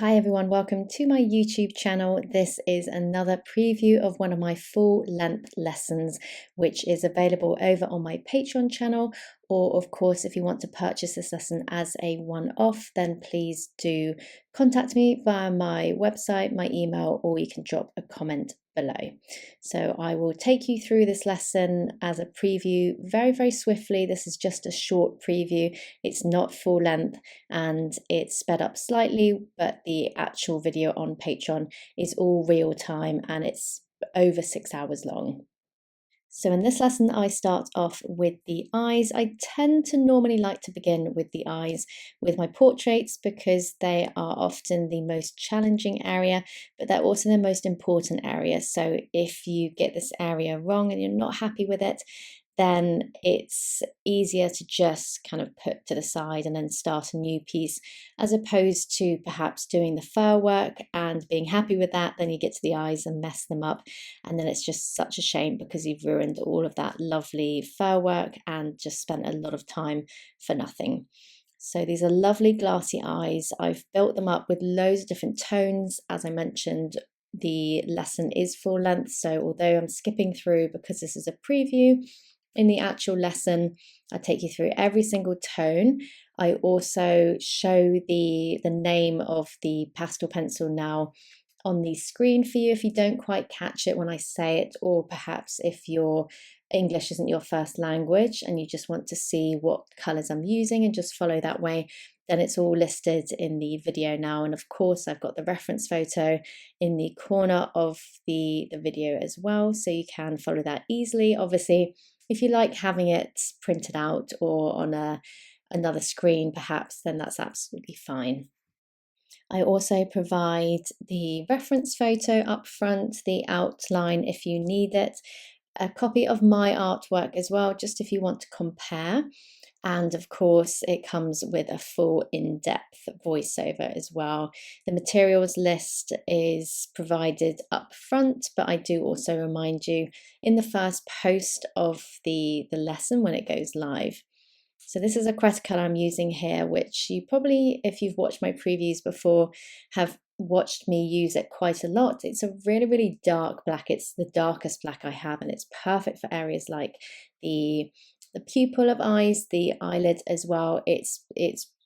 Hi everyone, welcome to my YouTube channel. This is another preview of one of my full length lessons, which is available over on my Patreon channel. Or of course, if you want to purchase this lesson as a one-off, then please do contact me via my website, my email, or you can drop a comment below. So I will take you through this lesson as a preview very swiftly. This is just a short preview. It's not full length and it's sped up slightly, but the actual video on Patreon is all real time and it's over 6 hours long. So in this lesson, I start off with the eyes. I tend to normally like to begin with the eyes with my portraits because they are often the most challenging area, but they're also the most important area. So if you get this area wrong and you're not happy with it, then it's easier to just kind of put to the side and then start a new piece, as opposed to perhaps doing the fur work and being happy with that. Then you get to the eyes and mess them up. And then it's just such a shame because you've ruined all of that lovely fur work and just spent a lot of time for nothing. So these are lovely glassy eyes. I've built them up with loads of different tones. As I mentioned, the lesson is full length. So although I'm skipping through because this is a preview, in the actual lesson, I take you through every single tone. I also show the name of the pastel pencil now on the screen for you if you don't quite catch it when I say it, or perhaps if your English isn't your first language and you just want to see what colours I'm using and just follow that way, then it's all listed in the video now. And of course, I've got the reference photo in the corner of the video as well, so you can follow that easily. Obviously, if you like having it printed out or on another screen perhaps, then that's absolutely fine. I also provide the reference photo up front, the outline if you need it, a copy of my artwork as well, just if you want to compare. And of course, it comes with a full in-depth voiceover as well. The materials list is provided up front, but I do also remind you in the first post of the lesson when it goes live. So this is a Cretacolor I'm using here, which you probably, if you've watched my previews before, have watched me use it quite a lot. It's a really dark black. It's the darkest black I have, and it's perfect for areas like the pupil of eyes, the eyelid as well. It's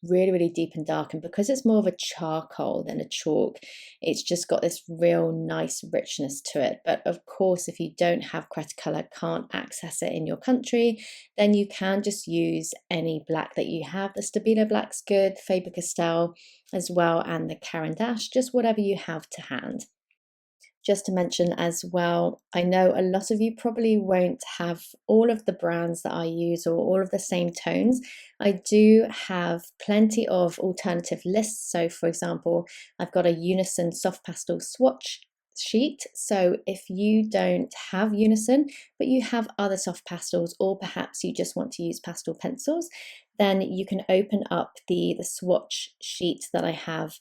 really deep and dark, and because it's more of a charcoal than a chalk, it's just got this real nice richness to it. But of course, if you don't have Cretacolor, can't access it in your country, then you can just use any black that you have. The Stabilo black's good, Faber-Castell as well, and the Caran d'Ache, just whatever you have to hand. Just to mention as well, I know a lot of you probably won't have all of the brands that I use or all of the same tones. I do have plenty of alternative lists. So for example, I've got a Unison soft pastel swatch sheet. So if you don't have Unison, but you have other soft pastels, or perhaps you just want to use pastel pencils, then you can open up the swatch sheet that I have,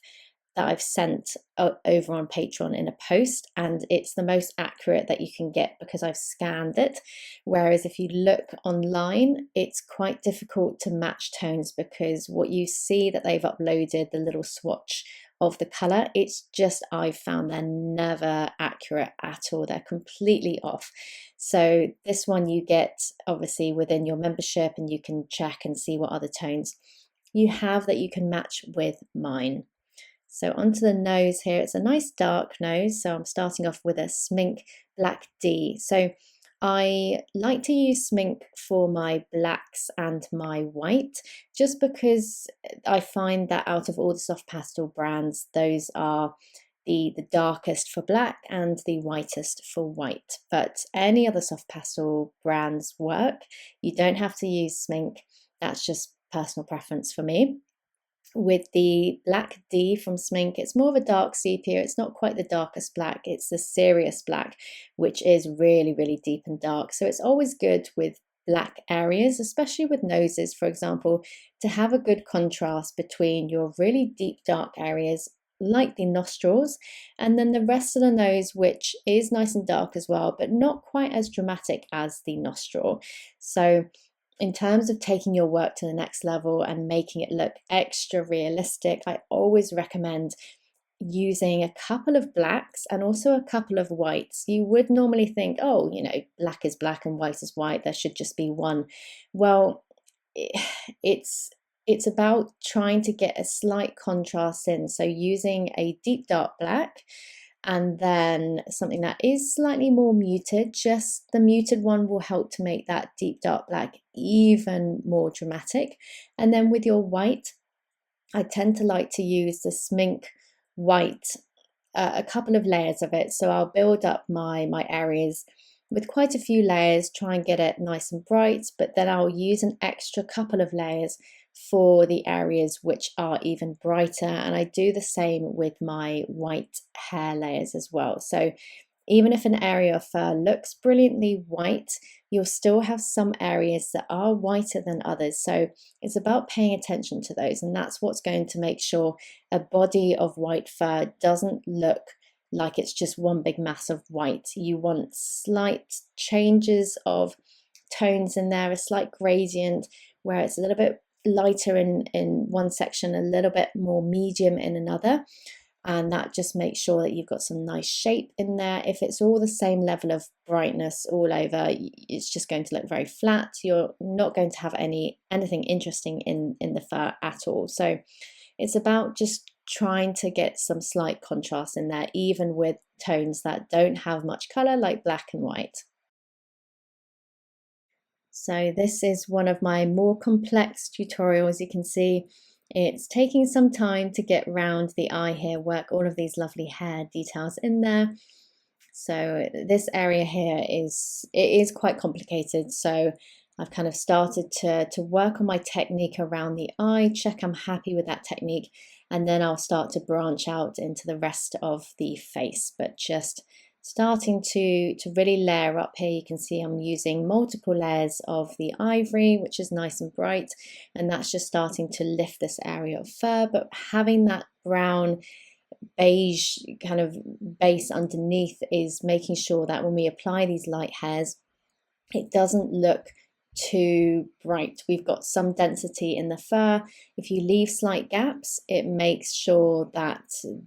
that I've sent over on Patreon in a post, and it's the most accurate that you can get because I've scanned it. Whereas if you look online, it's quite difficult to match tones because what you see that they've uploaded, the little swatch of the color, it's just, I've found they're never accurate at all. They're completely off. So this one you get obviously within your membership, and you can check and see what other tones you have that you can match with mine. So onto the nose here, it's a nice dark nose. So I'm starting off with a Smink Black D. So I like to use Smink for my blacks and my white, just because I find that out of all the soft pastel brands, those are the darkest for black and the whitest for white. But any other soft pastel brands work. You don't have to use Smink. That's just personal preference for me. With the Black D from Smink, it's more of a dark sepia. It's not quite the darkest black, it's the serious black, which is really deep and dark. So it's always good with black areas, especially with noses, for example, to have a good contrast between your really deep dark areas like the nostrils, and then the rest of the nose, which is nice and dark as well, but not quite as dramatic as the nostril. So in terms of taking your work to the next level and making it look extra realistic, I always recommend using a couple of blacks and also a couple of whites. You would normally think, oh, you know, black is black and white is white, there should just be one. Well, it's it's about trying to get a slight contrast in. So using a deep dark black and then something that is slightly more muted, just the muted one will help to make that deep dark black even more dramatic. And then with your white, I tend to like to use the Smink white, a couple of layers of it. So I'll build up my areas with quite a few layers, try and get it nice and bright, but then I'll use an extra couple of layers for the areas which are even brighter. And I do the same with my white hair layers as well. So even if an area of fur looks brilliantly white, you'll still have some areas that are whiter than others. So it's about paying attention to those, and that's what's going to make sure a body of white fur doesn't look like it's just one big mass of white. You want slight changes of tones in there, a slight gradient where it's a little bit lighter in one section, a little bit more medium in another. And that just makes sure that you've got some nice shape in there. If it's all the same level of brightness all over, it's just going to look very flat. You're not going to have anything interesting in the fur at all. So it's about just trying to get some slight contrast in there, even with tones that don't have much color, like black and white. So this is one of my more complex tutorials. You can see it's taking some time to get round the eye here, work all of these lovely hair details in there. So this area here is quite complicated. So I've kind of started to work on my technique around the eye, check I'm happy with that technique, and then I'll start to branch out into the rest of the face. But just starting to really layer up here, you can see I'm using multiple layers of the ivory, which is nice and bright, and that's just starting to lift this area of fur, but having that brown beige kind of base underneath is making sure that when we apply these light hairs, it doesn't look too bright. We've got some density in the fur. If you leave slight gaps, it makes sure that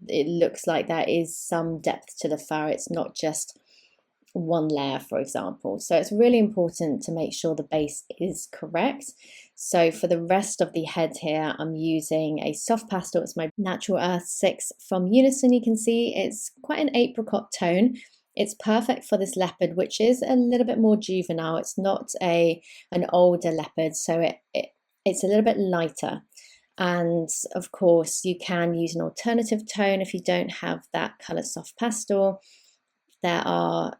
it looks like there is some depth to the fur. It's not just one layer, for example. So it's really important to make sure the base is correct. So for the rest of the head here, I'm using a soft pastel. It's my Natural Earth 6 from Unison. You can see it's quite an apricot tone. It's perfect for this leopard, which is a little bit more juvenile. It's not an older leopard, so it's a little bit lighter. And of course, you can use an alternative tone if you don't have that colour soft pastel. There are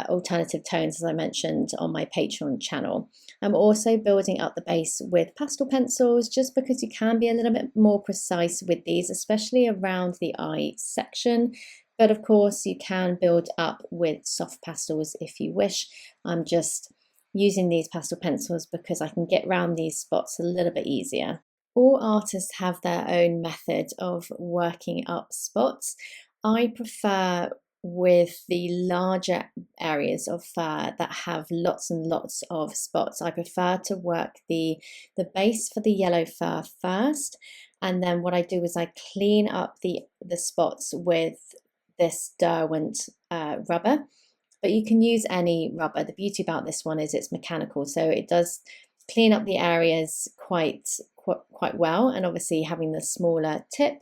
alternative tones, as I mentioned, on my Patreon channel. I'm also building up the base with pastel pencils, just because you can be a little bit more precise with these, especially around the eye section. But of course, you can build up with soft pastels if you wish. I'm just using these pastel pencils because I can get around these spots a little bit easier. All artists have their own method of working up spots. I prefer with the larger areas of fur that have lots and lots of spots. I prefer to work the base for the yellow fur first, and then what I do is I clean up the spots with this Derwent rubber, but you can use any rubber. The beauty about this one is it's mechanical, so it does clean up the areas quite well, and obviously having the smaller tip,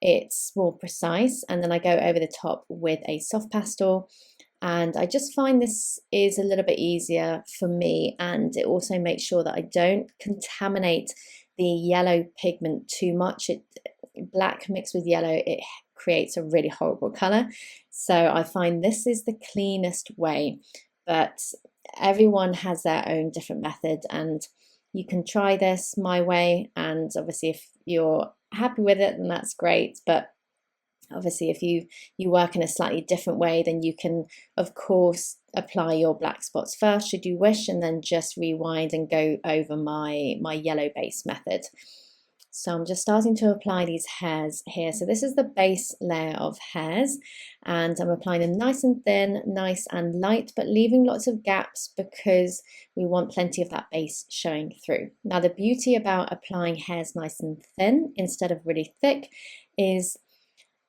it's more precise. And then I go over the top with a soft pastel, and I just find this is a little bit easier for me, and it also makes sure that I don't contaminate the yellow pigment too much. Black mixed with yellow, it creates a really horrible color. So I find this is the cleanest way, but everyone has their own different method, and you can try this my way, and obviously if you're happy with it, then that's great. But obviously if you work in a slightly different way, then you can of course apply your black spots first should you wish, and then just rewind and go over my yellow base method. So I'm just starting to apply these hairs here. So this is the base layer of hairs, and I'm applying them nice and thin, nice and light, but leaving lots of gaps because we want plenty of that base showing through. Now, the beauty about applying hairs nice and thin instead of really thick is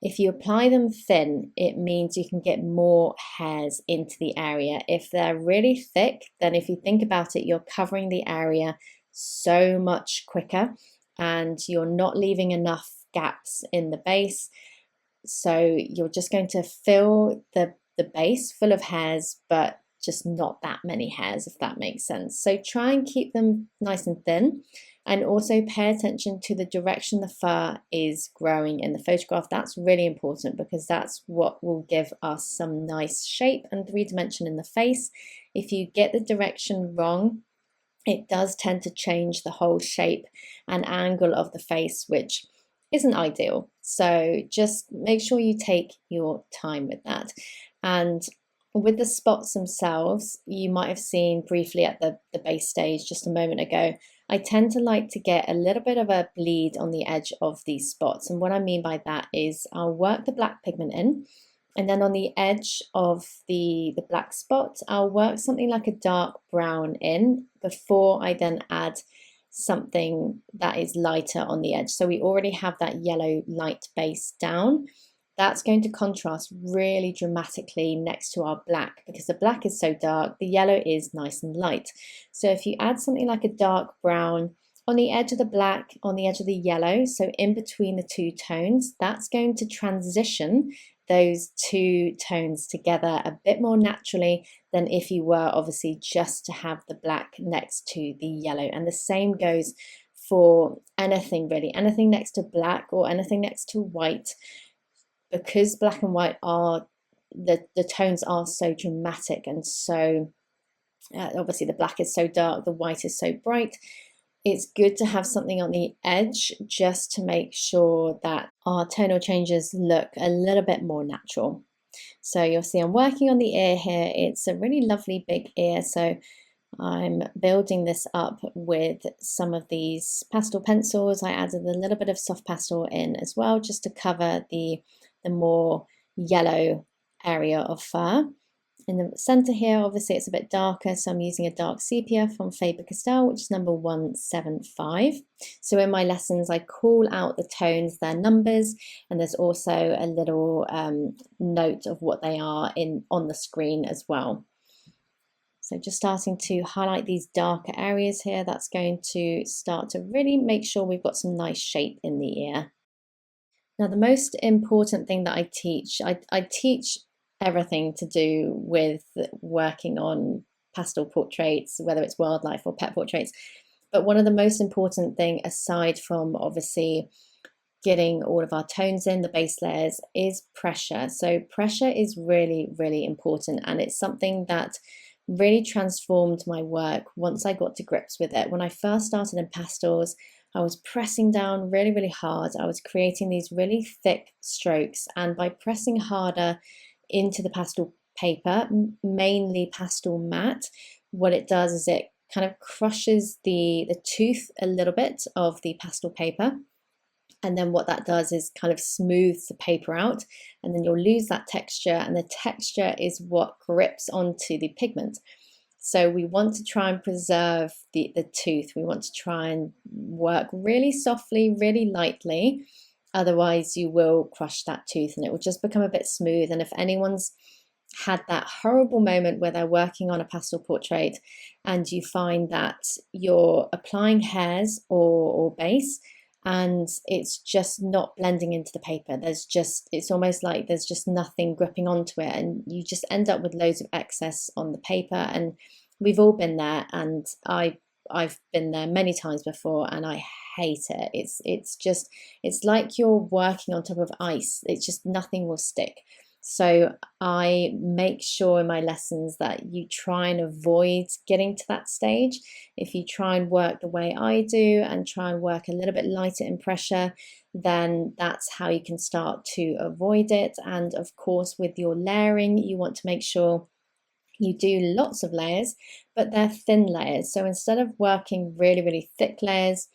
If you apply them thin, it means you can get more hairs into the area. If they're really thick, then if you think about it, you're covering the area so much quicker and you're not leaving enough gaps in the base. So you're just going to fill the base full of hairs, but just not that many hairs, if that makes sense. So try and keep them nice and thin, and also pay attention to the direction the fur is growing in the photograph. That's really important because that's what will give us some nice shape and 3D in the face. If you get the direction wrong, it does tend to change the whole shape and angle of the face, which isn't ideal. So just make sure you take your time with that. And with the spots themselves, you might have seen briefly at the base stage just a moment ago, I tend to like to get a little bit of a bleed on the edge of these spots. And what I mean by that is I'll work the black pigment in, and then on the edge of the black spot, I'll work something like a dark brown in before I then add something that is lighter on the edge. So we already have that yellow light base down. That's going to contrast really dramatically next to our black, because the black is so dark, the yellow is nice and light. So if you add something like a dark brown on the edge of the black, on the edge of the yellow, so in between the two tones, that's going to transition those two tones together a bit more naturally than if you were obviously just to have the black next to the yellow. And the same goes for anything really, anything next to black or anything next to white, because black and white are, the tones are so dramatic and so, obviously the black is so dark, the white is so bright. It's good to have something on the edge just to make sure that our tonal changes look a little bit more natural. So you'll see I'm working on the ear here. It's a really lovely big ear. So I'm building this up with some of these pastel pencils. I added a little bit of soft pastel in as well, just to cover the more yellow area of fur. In the center here, obviously it's a bit darker, so I'm using a dark sepia from Faber-Castell, which is number 175. So in my lessons, I call out the tones, their numbers, and there's also a little note of what they are on the screen as well. So just starting to highlight these darker areas here, that's going to start to really make sure we've got some nice shape in the ear. Now, the most important thing that I teach everything to do with working on pastel portraits, whether it's wildlife or pet portraits. But one of the most important thing, aside from obviously getting all of our tones in, the base layers, is pressure. So pressure is really, really important. And it's something that really transformed my work once I got to grips with it. When I first started in pastels, I was pressing down really, really hard. I was creating these really thick strokes. And by pressing harder into the pastel paper, mainly pastel matte, what it does is it kind of crushes the tooth a little bit of the pastel paper. And then what that does is kind of smooths the paper out, and then you'll lose that texture, and the texture is what grips onto the pigment. So we want to try and preserve the tooth. We want to try and work really softly, really lightly. Otherwise you will crush that tooth and it will just become a bit smooth. And if anyone's had that horrible moment where they're working on a pastel portrait and you find that you're applying hairs or base and it's just not blending into the paper, it's almost like there's just nothing gripping onto it, and you just end up with loads of excess on the paper. And we've all been there, and I've been there many times before, and I hate it. It's like you're working on top of ice. It's just nothing will stick. So I make sure in my lessons that you try and avoid getting to that stage. If you try and work the way I do and try and work a little bit lighter in pressure, then that's how you can start to avoid it. And of course, with your layering, you want to make sure you do lots of layers, but they're thin layers. So instead of working really, really thick layers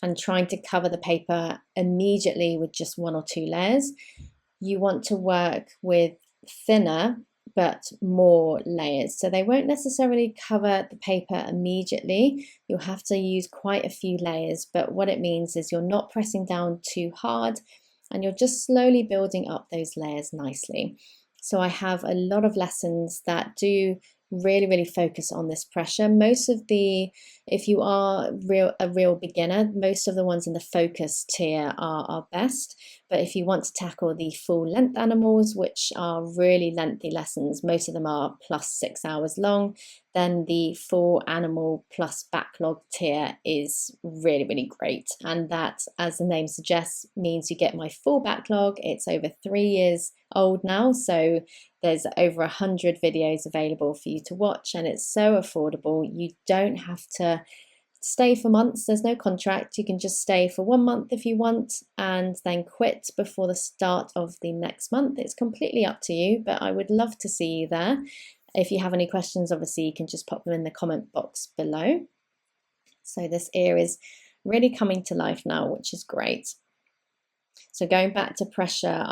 and trying to cover the paper immediately with just 1 or 2 layers, you want to work with thinner but more layers. So they won't necessarily cover the paper immediately. You'll have to use quite a few layers, but what it means is you're not pressing down too hard and you're just slowly building up those layers nicely. So I have a lot of lessons that do really focus on this pressure. Most of the, if you are a real beginner, most of the ones in the focus tier are best. But if you want to tackle the full length animals, which are really lengthy lessons, most of them are plus 6 hours long, then the full animal plus backlog tier is really great. And that, as the name suggests, means you get my full backlog. It's over 3 years old now, so there's over 100 videos available for you to watch, and it's so affordable. You don't have to stay for months. There's no contract. You can just stay for 1 month if you want and then quit before the start of the next month. It's completely up to you, but I would love to see you there. If you have any questions, obviously you can just pop them in the comment box below. So this ear is really coming to life now, which is great. So going back to pressure,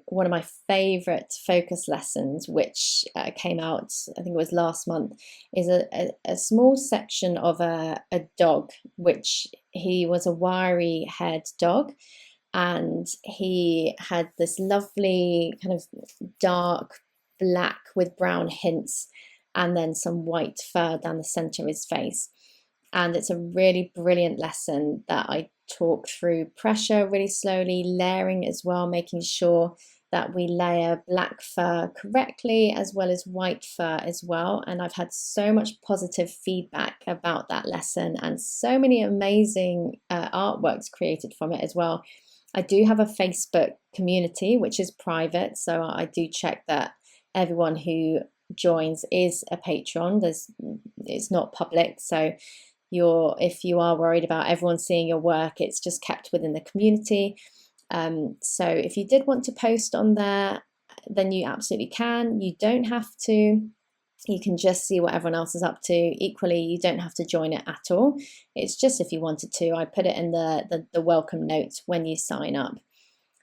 one of my favorite focus lessons, which came out, I think it was last month, is a small section of a dog, which he was a wiry haired dog, and he had this lovely kind of dark black with brown hints and then some white fur down the center of his face. And it's a really brilliant lesson that I talk through pressure really slowly, layering as well, making sure that we layer black fur correctly as well as white fur as well. And I've had so much positive feedback about that lesson and so many amazing artworks created from it as well. I do have a Facebook community, which is private, so I do check that everyone who joins is a patron. It's not public, so if you are worried about everyone seeing your work, it's just kept within the community. So if you did want to post on there, then you absolutely can. You don't have to. You can just see what everyone else is up to. Equally, you don't have to join it at all. It's just if you wanted to. I put it in the welcome notes when you sign up.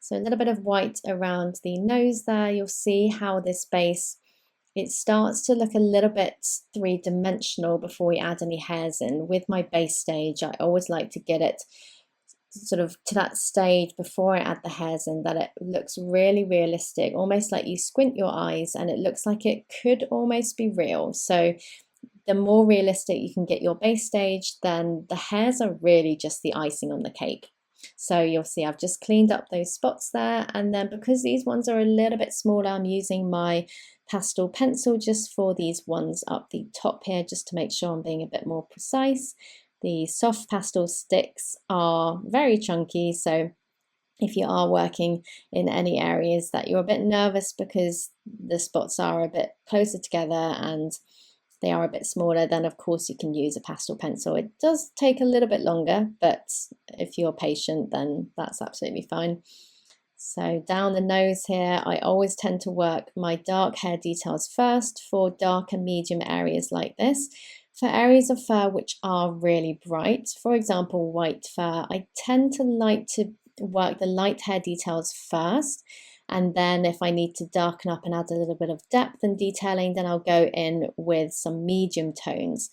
So a little bit of white around the nose there. You'll see how this base, it starts to look a little bit three-dimensional before we add any hairs in. With my base stage, I always like to get it sort of to that stage before I add the hairs in, that it looks really realistic, almost like you squint your eyes and it looks like it could almost be real. So the more realistic you can get your base stage, then the hairs are really just the icing on the cake. So you'll see I've just cleaned up those spots there, and then because these ones are a little bit smaller, I'm using my pastel pencil just for these ones up the top here, just to make sure I'm being a bit more precise. The soft pastel sticks are very chunky, so if you are working in any areas that you're a bit nervous because the spots are a bit closer together and they are a bit smaller, then of course you can use a pastel pencil. It does take a little bit longer, but if you're patient, then that's absolutely fine. So down the nose here, I always tend to work my dark hair details first for dark and medium areas like this. For areas of fur which are really bright, for example white fur, I tend to like to work the light hair details first, and then if I need to darken up and add a little bit of depth and detailing, then I'll go in with some medium tones.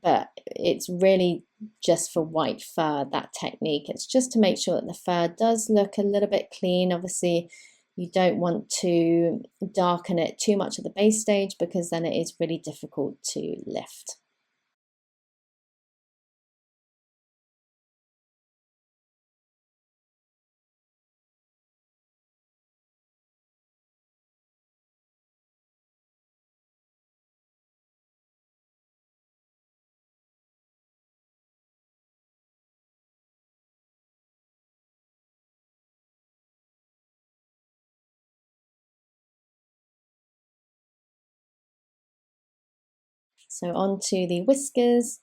But it's really just for white fur, that technique. It's just to make sure that the fur does look a little bit clean. Obviously, you don't want to darken it too much at the base stage because then it is really difficult to lift. So on to the whiskers.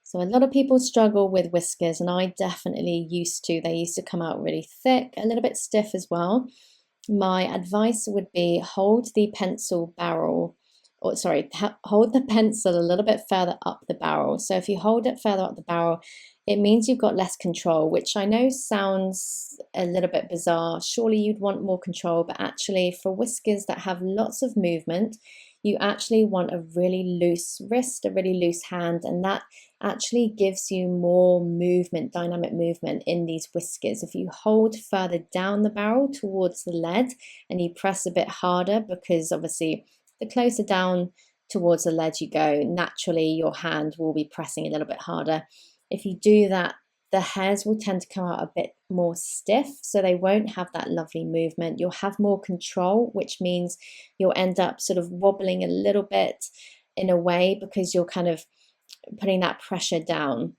So a lot of people struggle with whiskers, and I definitely used to. They used to come out really thick, a little bit stiff as well. My advice would be hold the pencil barrel or sorry, hold the pencil a little bit further up the barrel. So if you hold it further up the barrel, it means you've got less control, which I know sounds a little bit bizarre. Surely you'd want more control, but actually for whiskers that have lots of movement, you actually want a really loose wrist, a really loose hand, and that actually gives you more movement, dynamic movement in these whiskers. If you hold further down the barrel towards the lead and you press a bit harder, because obviously the closer down towards the lead you go, naturally your hand will be pressing a little bit harder. If you do that, the hairs will tend to come out a bit more stiff, so they won't have that lovely movement. You'll have more control, which means you'll end up sort of wobbling a little bit in a way because you're kind of putting that pressure down.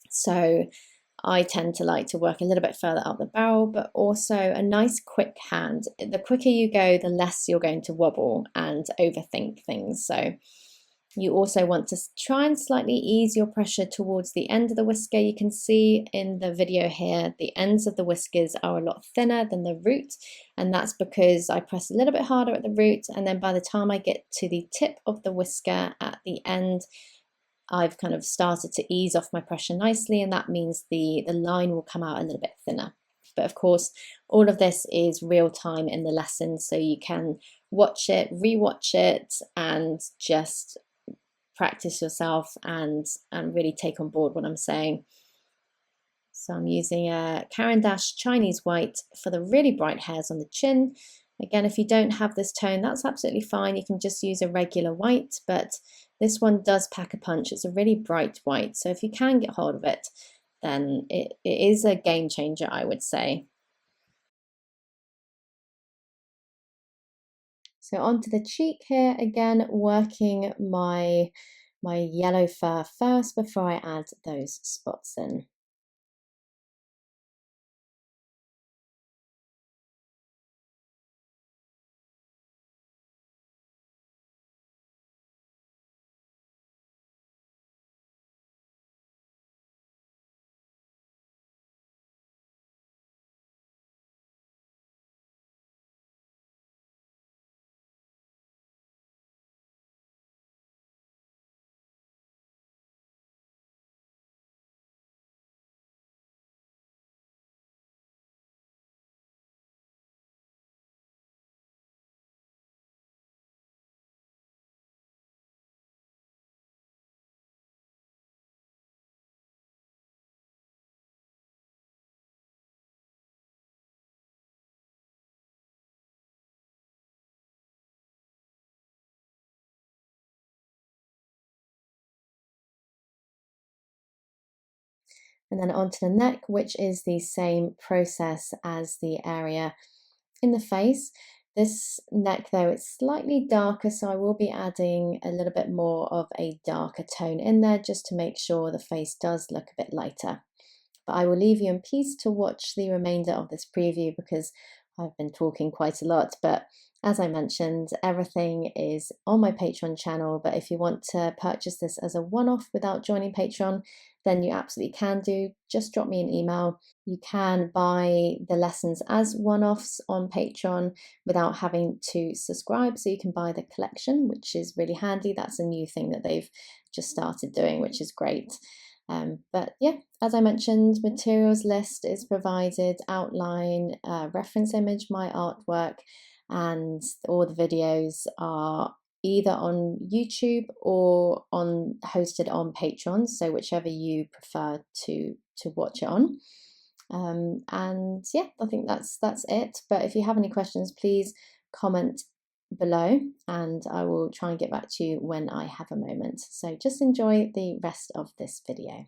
So I tend to like to work a little bit further up the barrel, but also a nice quick hand. The quicker you go, the less you're going to wobble and overthink things. So you also want to try and slightly ease your pressure towards the end of the whisker. You can see in the video here, the ends of the whiskers are a lot thinner than the root, and that's because I press a little bit harder at the root, and then by the time I get to the tip of the whisker at the end, I've kind of started to ease off my pressure nicely, and that means the line will come out a little bit thinner. But of course, all of this is real time in the lesson, so you can watch it, re-watch it, and just practice yourself and really take on board what I'm saying. So I'm using a Caran d'Ache Chinese white for the really bright hairs on the chin. Again, if you don't have this tone, that's absolutely fine. You can just use a regular white, but this one does pack a punch. It's a really bright white. So if you can get hold of it, then it is a game changer, I would say. So onto the cheek here, again, working my yellow fur first before I add those spots in. And then onto the neck, which is the same process as the area in the face. This neck though, it's slightly darker, so I will be adding a little bit more of a darker tone in there just to make sure the face does look a bit lighter. But I will leave you in peace to watch the remainder of this preview because I've been talking quite a lot. But as I mentioned, everything is on my Patreon channel. But if you want to purchase this as a one-off without joining Patreon, then you absolutely can do. Just drop me an email. You can buy the lessons as one-offs on Patreon without having to subscribe. So you can buy the collection, which is really handy. That's a new thing that they've just started doing, which is great. But yeah, as I mentioned, materials list is provided, outline, reference image, my artwork, and all the videos are either on YouTube or hosted on Patreon, so whichever you prefer to watch it on. And yeah, I think that's it. But if you have any questions, please comment below and I will try and get back to you when I have a moment. So just enjoy the rest of this video.